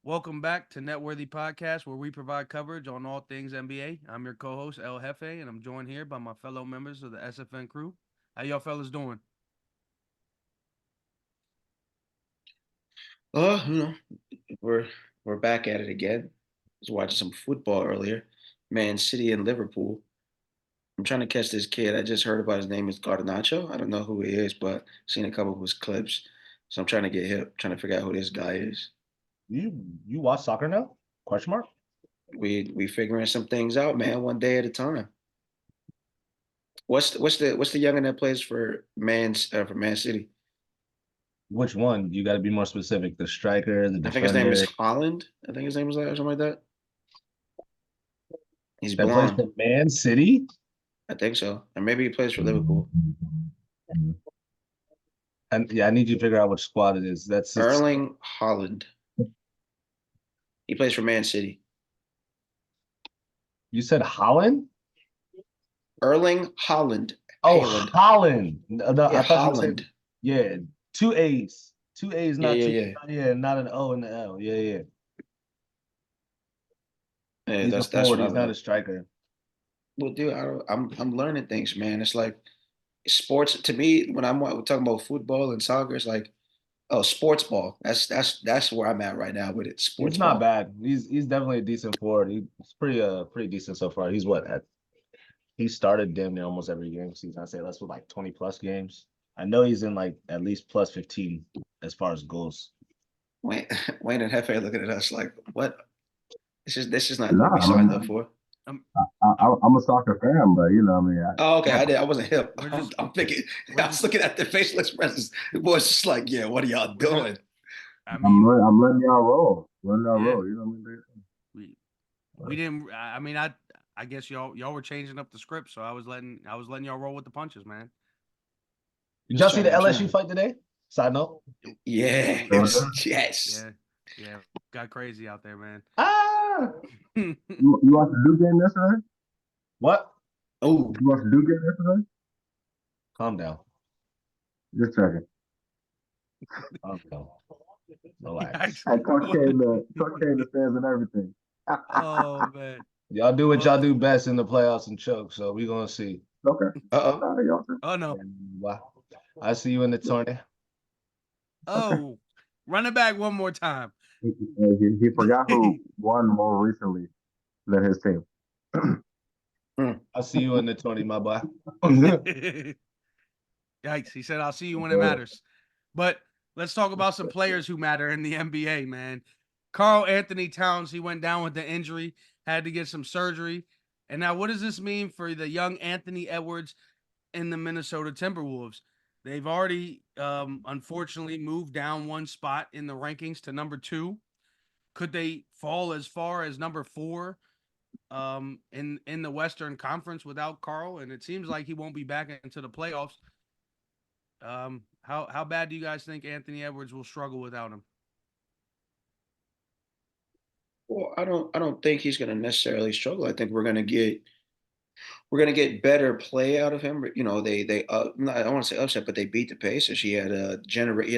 Welcome back to NetWorthy Podcast, where we provide coverage on all things NBA. I'm your co-host El Jefe, and I'm joined here by my fellow members of the SFN crew. How y'all fellas doing? Oh, we're we're back at it again. I was watching some football earlier. Man City and Liverpool. I'm trying to catch this kid. I just heard about his name is Garnacho. I don't know who he is, but seen a couple of his clips. So I'm trying to get hip, trying to figure out who this guy is. You watch soccer now? Question mark. We figuring some things out, man, one day at a time. What's the youngin that plays for Man City? Which one? You got to be more specific. The striker, the I think his name is defender Holland. I think his name was that or something like that. He's that plays blonde. for Man City. I think so. And maybe he plays for Liverpool. And yeah, I need you to figure out which squad it is. That's it's. Erling Holland. He plays for Man City. You said Holland. Erling Holland. Oh, Haaland. Holland. No, Yeah, I thought you said Holland. yeah. Two A's. Two A's, Yeah, not yeah, two. yeah. Yeah, not an O and an L. Yeah, yeah. Yeah, He's a that's forward. what I He's not was. a striker. Well, dude, I'm learning things, man. It's like sports to me when we're talking about football and soccer. It's like sports ball. That's where I'm at right now with it. He's Sports not ball. bad. He's definitely a decent forward. He's pretty decent so far. He's what at he started damn near almost every game season. I say that's with like 20 plus games. I know he's in like at least plus 15 as far as goals. Wayne, Wayne and Hefe looking at us like, what? This is not No, what we I signed up mean, for. Um, I, uh, I'm a soccer fan, but I mean, Oh, okay. I, I wasn't hip. we're I'm, just, I'm thinking. we're I was just, looking at the facial expressions. The boy's just like, yeah. What are y'all we're just. doing? I mean, I'm letting y'all roll, yeah, You know what I mean? we we didn't. I mean, I guess y'all were changing up the script, so I was letting y'all roll with the punches, man. Did y'all Just see the trying. I'm LSU trying. fight today? Side note. Yeah, Yeah. we, It So, was. Yes. yeah, yeah, got crazy out there, man. Ah, you watched the Duke game yesterday? what? Oh. Did you watch the Duke game yesterday? Calm down. Just checking. Calm down. Yikes. Relax. Hey, Tuck came to fans and everything. Oh man. Y'all do what Well, y'all do best in the playoffs and choke. So we gonna see. Okay. Uh-oh. All right, y'all. oh no. And, I see you in the tourney. Okay. Oh, run it back one more time. He forgot who won more recently than his team. Hmm. I see you in the tourney, my boy. Yikes. He said, I'll see you when it Uh, matters. But let's talk about some players who matter in the NBA, man. Karl-Anthony Towns, he went down with the injury, had to get some surgery. And now, what does this mean for the young Anthony Edwards in the Minnesota Timberwolves? They've already, unfortunately, moved down one spot in the rankings to number 2. Could they fall as far as number 4 in the Western Conference without Carl? And it seems like he won't be back into the playoffs. How bad do you guys think Anthony Edwards will struggle without him? Well, I don't think he's going to necessarily struggle. I think we're gonna get better play out of him. I don't want to say upset, but they beat the Pacers. He had a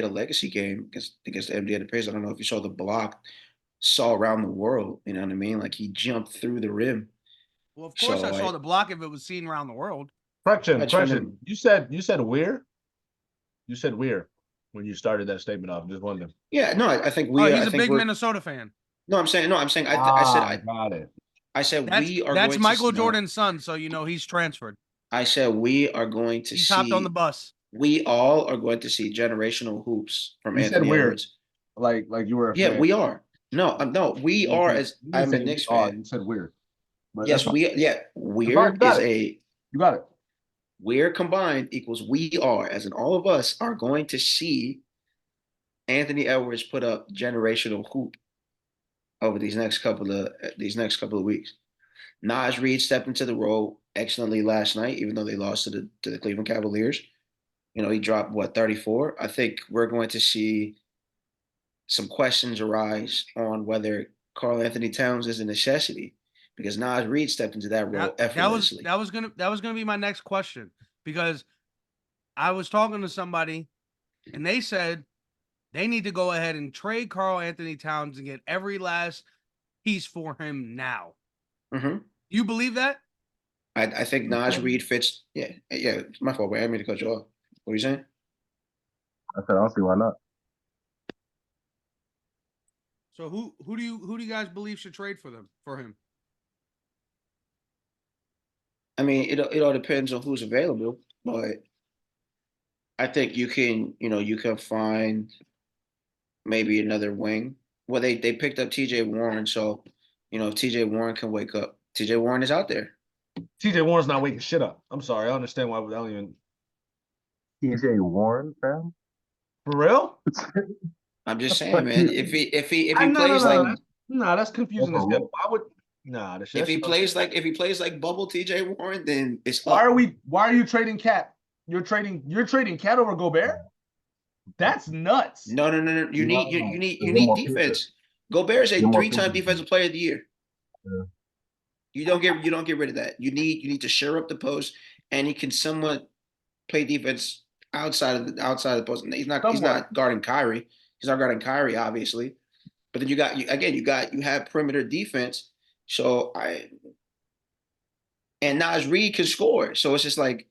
legacy game against the NBA. The Pacers. I don't know if you saw the block, saw around the world. You know what I mean? Like he jumped through the rim. Well, of course I So saw I the block if it was seen around the world. I Correction, just found correction. him. You said we're. You said we're when you started that statement off. Just wondering. Yeah, no, I think Oh, we are. I he's a think big we're. Minnesota fan. No, I'm saying no. I'm saying Ah, got it. I said That's we are that's going to Michael no. Jordan's son, so you know he's transferred. I said we are going to He's hopped on the see. bus. We all are going to see generational hoops from You said Anthony we're Edwards. like you were a Yeah, fan. we are. No, no, we You are didn't say as you didn't I'm a say we Knicks are. fan. You said we're. But that's Yes, fine. we yeah, That's fine. we're You got is it. a You got it. we're combined equals we are, as in all of us are going to see Anthony Edwards put up generational hoop over these next couple of weeks. Nas Reed stepped into the role excellently last night, even though they lost to the Cleveland Cavaliers. He dropped what 34. I think we're going to see some questions arise on whether Karl-Anthony Towns is a necessity because Nas Reed stepped into that role That that was effortlessly. that was gonna that was gonna be my next question because I was talking to somebody and they said They need to go ahead and trade Karl-Anthony Towns and get every last piece for him now. Mm-hmm. You believe that? I think Naj Reid fits. Yeah, it's my fault. Wait, I mean to cut you off. What are you saying? I said, I don't see why not. So who do you guys believe should trade for him? I mean, it all depends on who's available, but I think you can find maybe another wing. Well, they picked up T.J. Warren, so if T.J. Warren can wake up, T.J. Warren is out there. TJ Warren's not waking shit up. I'm sorry. I understand why we don't even. TJ Warren, fam. For real? I'm just saying, man. If he No, plays like that's confusing as hell. Why would if he plays like bubble T.J. Warren, then it's why up. are you trading Cat? You're trading Cat over Gobert? That's nuts. No. You need defense. Gobert is a 3-time defensive player of the year. Yeah. You don't get rid of that. You need to shore up the post, and he can somewhat play defense outside of the post. He's not guarding Kyrie. He's not guarding Kyrie, obviously. But then you have perimeter defense. So and Naj Reid can score. So it's just like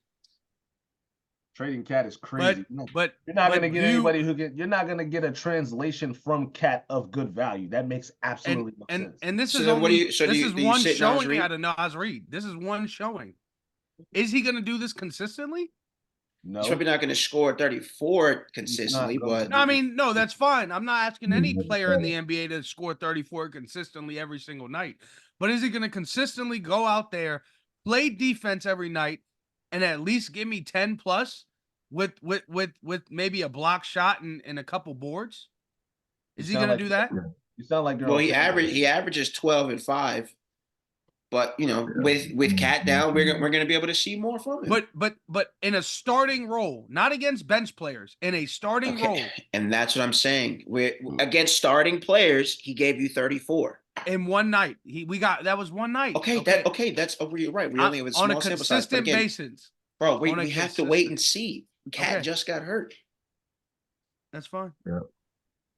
trading Cat is crazy. But you're not gonna get anybody you're not gonna get a translation from Cat of good value. That makes absolutely no sense. And this So is then only do this you- is do you one sit Naj showing Reid? out of Naz Reid. This is one showing. Is he gonna do this consistently? No, he's probably not going to score 34 consistently, but No, I mean, no, that's fine. I'm not asking any player in the NBA to score 34 consistently every single night. But is he going to consistently go out there, play defense every night, and at least give me 10 plus with maybe a block shot and a couple boards? Is he going to do that? You sound like he averages 12 and 5. But with Cat down, we're going to be able to see more from him. But in a starting role, not against bench players, in a starting role. And that's what I'm saying. Against starting players, he gave you 34 in one night. That was one night. Okay, that's you're right. We only have a small on a sample size, but consistent again, basis. Bro, we have to wait and see. Cat just got hurt. That's fine. Yeah.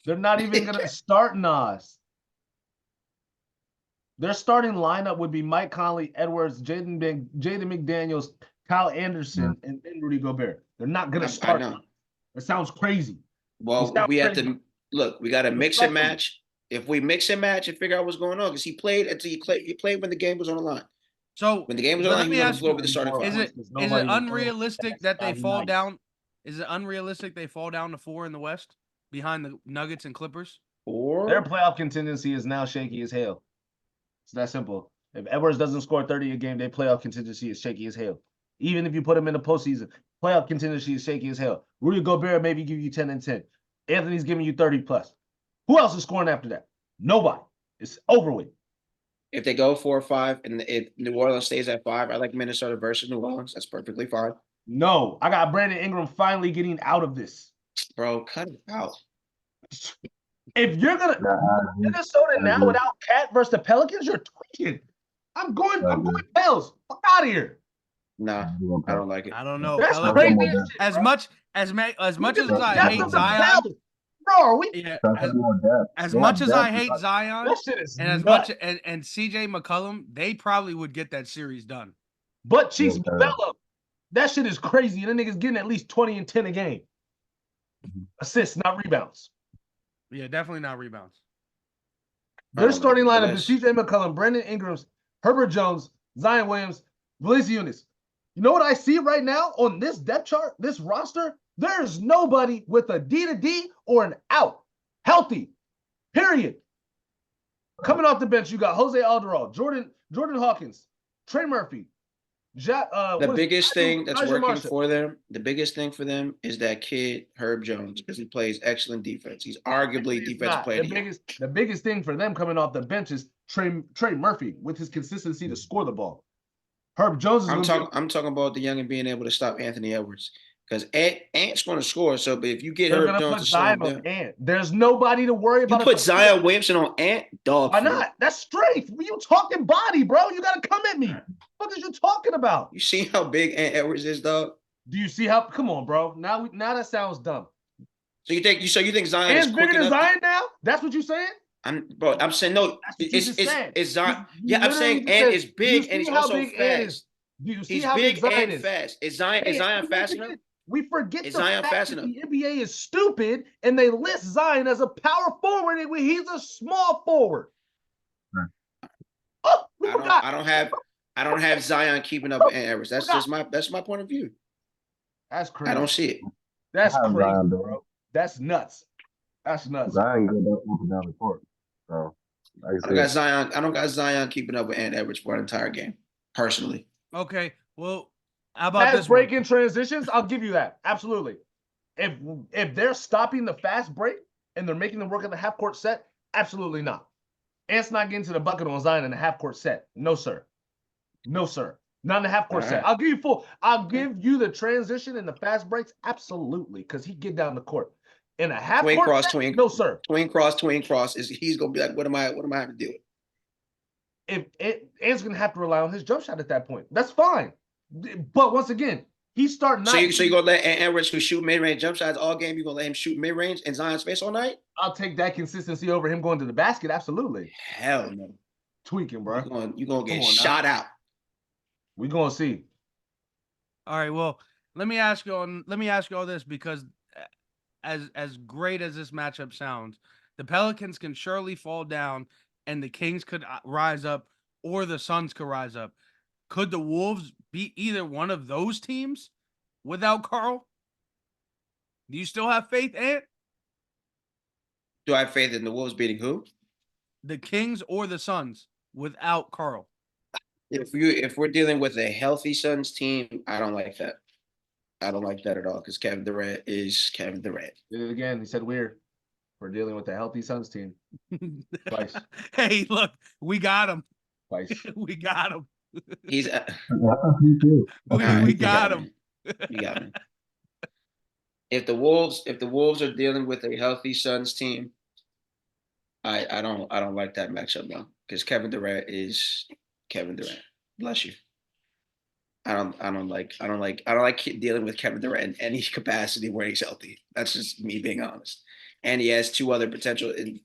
They're not even gonna start Nas. Their starting lineup would be Mike Conley, Edwards, Jaden McDaniels, Kyle Anderson, and Rudy Gobert. They're not going to start. I know. That sounds crazy. Well, we have to look. We got to mix and match. If we mix and match and figure out what's going on, because he played when the game was on the line. So when the game was on the line, he was on the floor with the starting five. Is it unrealistic that they fall down? Is it unrealistic they fall down to 4 in the West behind the Nuggets and Clippers? Or their playoff contingency is now shaky as hell. It's that simple. If Edwards doesn't score 30 a game, their playoff contingency is shaky as hell. Even if you put him in the postseason, playoff contingency is shaky as hell. Rudy Gobert maybe give you 10 and 10. Anthony's giving you 30 plus. Who else is scoring after that? Nobody. It's over with. If they go 4 or 5 and if New Orleans stays at 5, I like Minnesota versus New Orleans. That's perfectly fine. No, I got Brandon Ingram finally getting out of this. Bro, cut it out. If you're gonna Minnesota now without Cat versus the Pelicans, you're tweaking. I'm going Pels. Fuck out of here. Nah, I don't like it. I don't know. That's crazy. As much as I hate Zion, bro, as much as I hate Zion, and as nuts. much and CJ McCollum, they probably would get that series done. But cheeks develop. That shit is crazy. And the niggas getting at least 20 and 10 a game. Assists, not rebounds. Yeah, definitely not rebounds. Their starting lineup is CJ McCollum, Brandon Ingrams, Herbert Jones, Zion Williams, Valanciunas. You know what I see right now on this depth chart, this roster? There's nobody with a D to D or an out. Healthy. Period. Coming off the bench, you got Jose Alderall, Jordan Hawkins, Trey Murphy. The biggest thing that's working for them, the biggest thing for them is that kid Herb Jones, because he plays excellent defense. He's arguably defensive player. The biggest thing for them coming off the bench is Trey Murphy with his consistency to score the ball. Herb Jones is. I'm talking about the young and being able to stop Anthony Edwards, because Ant's going to score. So, but if you get Herb Jones to slow him down, there's nobody to worry about. You put Zion Williamson on Ant, dog. Why not? That's strength. You talking body, bro? You got to come at me. What are you talking about? You see how big Ant Edwards is, dog? Do you see how? Come on, bro. Now that sounds dumb. So you think Zion is Ant's quick bigger than enough? Zion now? That's what you're saying? I'm saying no. That's what you just said. It's Zion. You Yeah, I'm literally saying just Ant said, is do you big and see he's how also big Ant is? fast. Do you see He's how big big Zion and is? fast. Is Zion fast enough? We forget Is the Zion fact fast that enough? the NBA is stupid and they list Zion as a power forward and he's a small forward. Right. Oh, we forgot. I don't have Zion keeping up with Ant Edwards. That's just my point of view. That's crazy. I don't see it. That's I have crazy, Zion, bro. That's nuts. That's nuts. Zion get up and down the court. So like I don't got Zion keeping up with Ant Edwards for an entire game, personally. Okay, well, how about Fast this one? break in transitions, I'll give you that. Absolutely. If they're stopping the fast break and they're making them work at the half court set, absolutely not. Ant's not getting to the bucket on Zion in the half court set. No, sir. No, sir. Not in the half court All set. right. I'll give you the transition and the fast breaks, absolutely, because he get down the court. In a half Tween court cross, set, no, sir. tween cross is he's gonna be like, what am I having to deal with? Ant's gonna have to rely on his jump shot at that point. That's fine. But once again, he's starting So you gonna let Ant Edwards who shoot mid-range jump shots all game, you gonna let him shoot mid-range in Zion's face all night? I'll take that consistency over him going to the basket. Absolutely. Hell no. Tweaking, bro. You're gonna get Come on shot now. out. We're gonna see. All right, well, let me ask you all this, because as great as this matchup sounds, the Pelicans can surely fall down and the Kings could rise up, or the Suns could rise up. Could the Wolves beat either one of those teams without Karl? Do you still have faith, Ant? Do I have faith in the Wolves beating who? The Kings or the Suns without Karl? If we're dealing with a healthy Suns team, I don't like that. I don't like that at all, because Kevin Durant is Kevin Durant. Did it again. He said we're dealing with a healthy Suns team. Twice. Hey, look, we got him. Twice. We got him. He's We got him. You got me. If the Wolves are dealing with a healthy Suns team, I don't like that matchup though, because Kevin Durant is Kevin Durant. Bless you. I don't like dealing with Kevin Durant in any capacity where he's healthy. That's just me being honest. And he has two other potential. And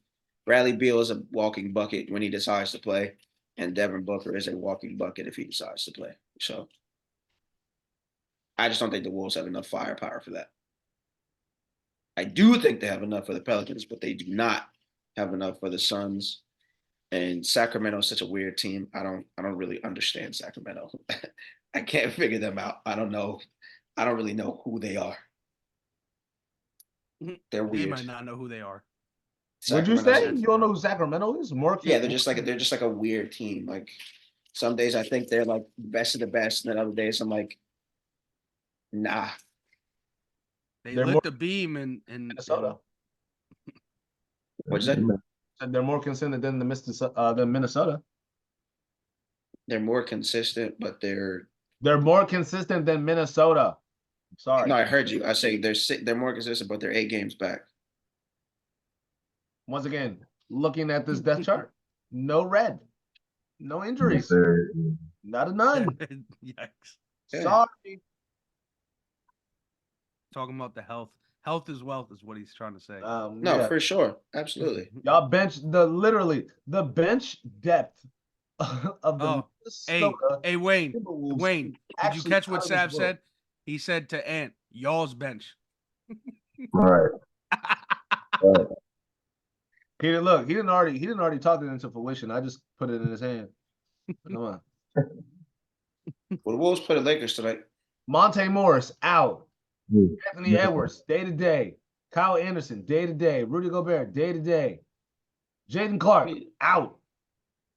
Bradley Beal is a walking bucket when he decides to play, and Devin Booker is a walking bucket if he decides to play. So I just don't think the Wolves have enough firepower for that. I do think they have enough for the Pelicans, but they do not have enough for the Suns. And Sacramento is such a weird team. I don't really understand Sacramento. I can't figure them out. I don't know. I don't really know who they are. They're weird. They might not know who they are. What'd you say? You don't know who Sacramento is? Yeah, they're just like a weird team. Like some days I think they're like best of the best, and then other days I'm like, nah. They're lit the beam in Minnesota. What'd you say? And they're more consistent than Minnesota. They're more consistent, but they're more consistent than Minnesota. Sorry. No, I heard you. I say they're more consistent, but they're 8 games back. Once again, looking at this depth chart, no red, no injuries, not a none. Yikes. Sorry. Talking about the health. Health is wealth is what he's trying to say. No, yeah. for sure. Absolutely. Y'all bench the bench depth of the Minnesota. Hey, Wayne. Timberwolves Wayne, did you catch what Sav this said? He said to Ant, y'all's bench. Right. Right. He didn't already talk it into fruition. I just put it in his hand. Come on. Well, the Wolves play the Lakers tonight. Monte Morris out. Hmm. Anthony Edwards, day to day. Kyle Anderson, day to day. Rudy Gobert, day to day. Jaden Clark, out.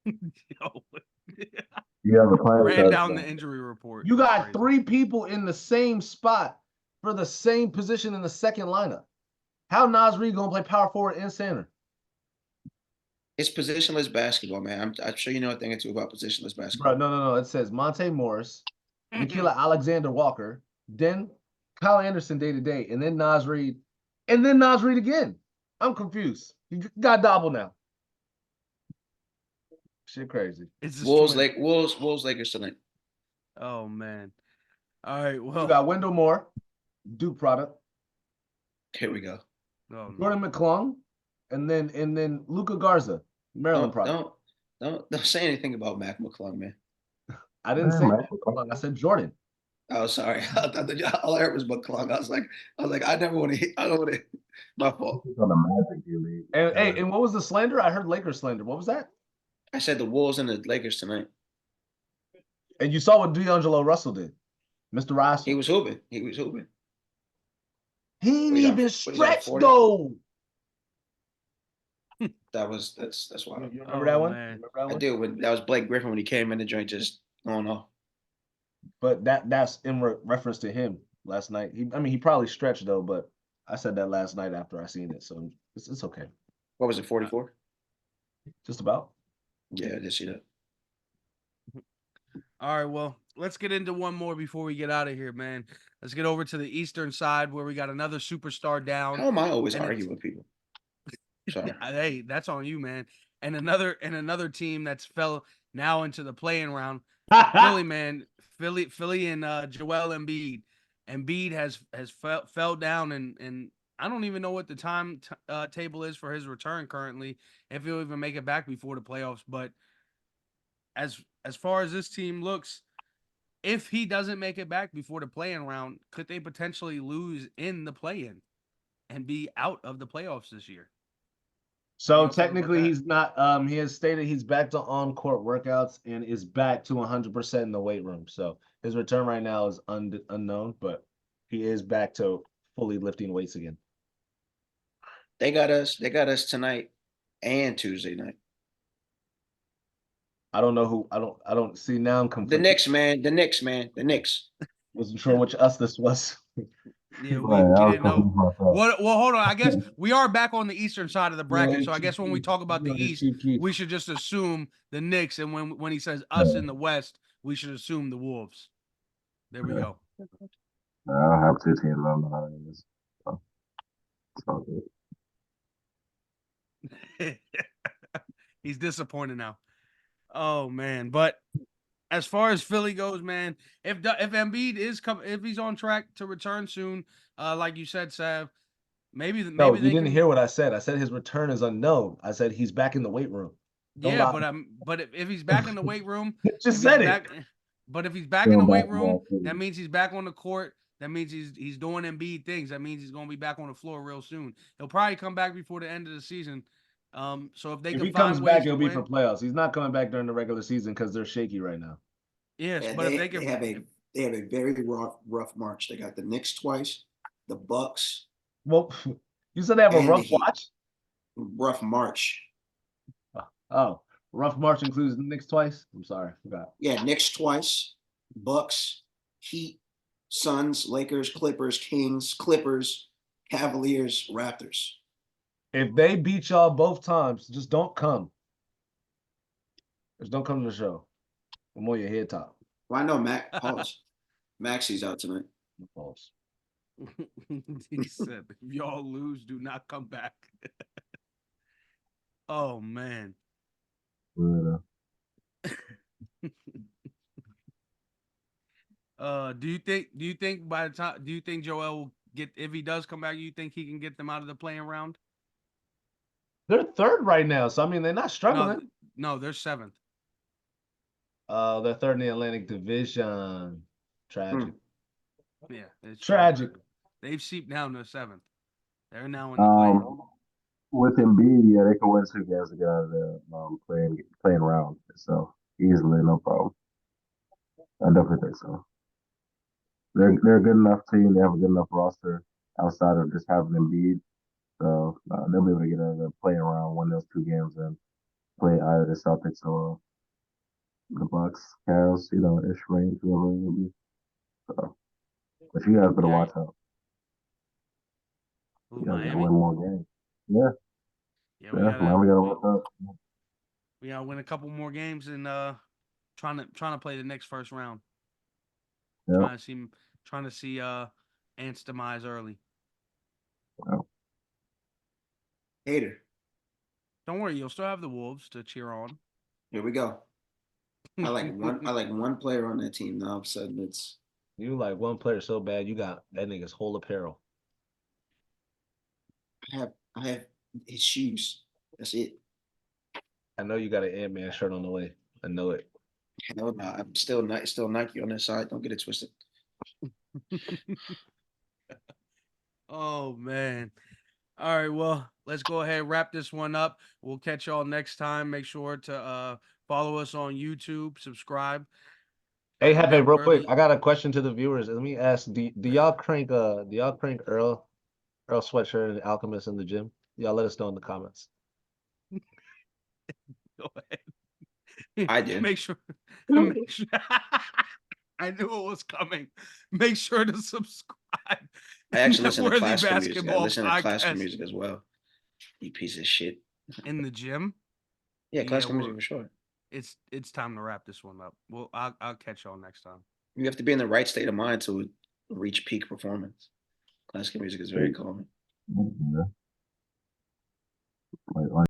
You have a plan. Ran down the injury report. You got 3 people in the same spot for the same position in the second lineup. How Naz Reid gonna play power forward and center? It's positionless basketball, man. I'm sure you know a thing or two about positionless basketball. Bro, no. It says Monte Morris, Nikhila Alexander Walker, then Kyle Anderson day to day, and then Naz Reid, and then Naz Reid again. I'm confused. You got double now. Shit crazy. Wolves Lakers tonight. Oh man. All right. Well, You got Wendell Moore, Duke product. Here we go. Oh, no. Jordan McClung, and then Luka Garza, Maryland Don't product. don't say anything about Mac McClung, man. I didn't say Mac McClung. I said Jordan. Oh, sorry. I thought that all I heard was McClung. I was like, I never want to hit. I don't want to. My fault. on the Magic G League. And hey, and what was the slander? I heard Lakers slander. What was that? I said the Wolves and the Lakers tonight. And you saw what D'Angelo Russell did, Mr. Rice. He was hooping. He was hooping. He ain't What even is that, stretched 40? though. That's why You remember that one? man. Remember that I one? do. When that was Blake Griffin when he came in the joint, just going off. But that's in reference to him last night. He probably stretched though, but I said that last night after I seen it, so it's okay. What was it? 44. Just about. Yeah, I did see that. All right, well, let's get into one more before we get out of here, man. Let's get over to the eastern side where we got another superstar down. How am I always And arguing with people? Sorry. Hey, that's on you, man. And another team that's fell now into the playing round. Philly, man. Philly and Joel Embiid. Embiid has fell down and I don't even know what the time table is for his return currently, if he'll even make it back before the playoffs. But as far as this team looks, if he doesn't make it back before the play-in round, could they potentially lose in the play-in and be out of the playoffs this year? So y'all feel about technically that? he's not he has stated he's back to on-court workouts and is back to 100% in the weight room. So his return right now is unknown, but he is back to fully lifting weights again. They got us tonight and Tuesday night. I don't know who I don't see now I'm The conflicted. Knicks, man. The Knicks. Wasn't sure which us this was. Yeah, we Right, I was didn't know. confused myself. Well, hold on. I guess we are back on the eastern side of the bracket. Yeah, So I guess when we talk about the yeah, East, Chief Keef. we should just assume the Knicks. And when he says us in the West, we should assume the Wolves. There we go. I don't have two teams. I don't know how it is. So, it's all good. He's disappointed now. Oh man, but as far as Philly goes, man, if Embiid if he's on track to return soon, like you said, Sav, maybe No, you they didn't can hear what I said. I said his return is unknown. I said he's back in the weight room. Don't Yeah, lie. but if he's back in the weight room, Just if said he's it. back, but if he's back in the Going weight back to room, Ball City. that means he's back on the court. That means he's doing Embiid things. That means he's going to be back on the floor real soon. He'll probably come back before the end of the season. So if they If can he comes find back, ways to it'll be for win, playoffs. He's not coming back during the regular season because they're shaky right now. yes. Yeah, But if they can, they have a very rough march. They got the Knicks twice, the Bucks, Well, you said they have a and the rough Heat. watch? Rough march. Oh, rough March includes the Knicks twice? I'm sorry, I forgot. Yeah, Knicks twice, Bucks, Heat, Suns, Lakers, Clippers, Kings, Clippers, Cavaliers, Raptors. If they beat y'all both times, just don't come. Just don't come to the show. I'm on your head top. Well, I know pause. Maxie's out tonight. Pause. he said, if y'all lose, do not come back. Oh man. Yeah. Do you think by the time do you think Joel will get if he does come back, you think he can get them out of the playing round? They're third right now, so I mean they're not struggling. No, they're seventh. They're third in the Atlantic Division. Tragic. Yeah, it's Tragic. They've seeped down to seventh. They're now in the play. With Embiid, yeah, they can win 2 games to get out of the playing round. So easily, no problem. I definitely think so. They're a good enough team. They have a good enough roster outside of just having Embiid. So they'll be able to get out of the playing round, win those 2 games, and play either the Celtics or the Bucks, Cavs, ish range, whoever it will be. So, but you guys better watch out. Ooh, You guys gotta Miami. win more games. Yeah, Miami gotta watch out. We gotta win a couple more games and trying to play the next first round. Yep. Trying to see Ant's demise early. Yep. Hater. Don't worry, you'll still have the Wolves to cheer on. Here we go. I like one player on that team. Now all of a sudden it's You like one player so bad, you got that nigga's whole apparel. I have his shoes. That's it. I know you got an Ant-Man shirt on the way. I know it. No, no, I'm still Nike on that side. Don't get it twisted. Oh man. All right, well, let's go ahead and wrap this one up. We'll catch y'all next time. Make sure to follow us on YouTube, subscribe. Hey, Hefe, real quick, NetWorthy. I got a question to the viewers. Let me ask: do y'all crank Earl sweatshirt and Alchemist in the gym? Y'all let us know in the comments. Go ahead. I did. Make sure. Make sure I knew it was coming. Make sure to subscribe. I actually listen to NetWorthy classical music. I Basketball listen to classical Podcast music as well. You piece of shit. in the gym. Yeah, Yeah, classical music for sure. it's time to wrap this one up. Well, I'll catch y'all next time. You have to be in the right state of mind to reach peak performance. Classical music is very calming. Yeah. Like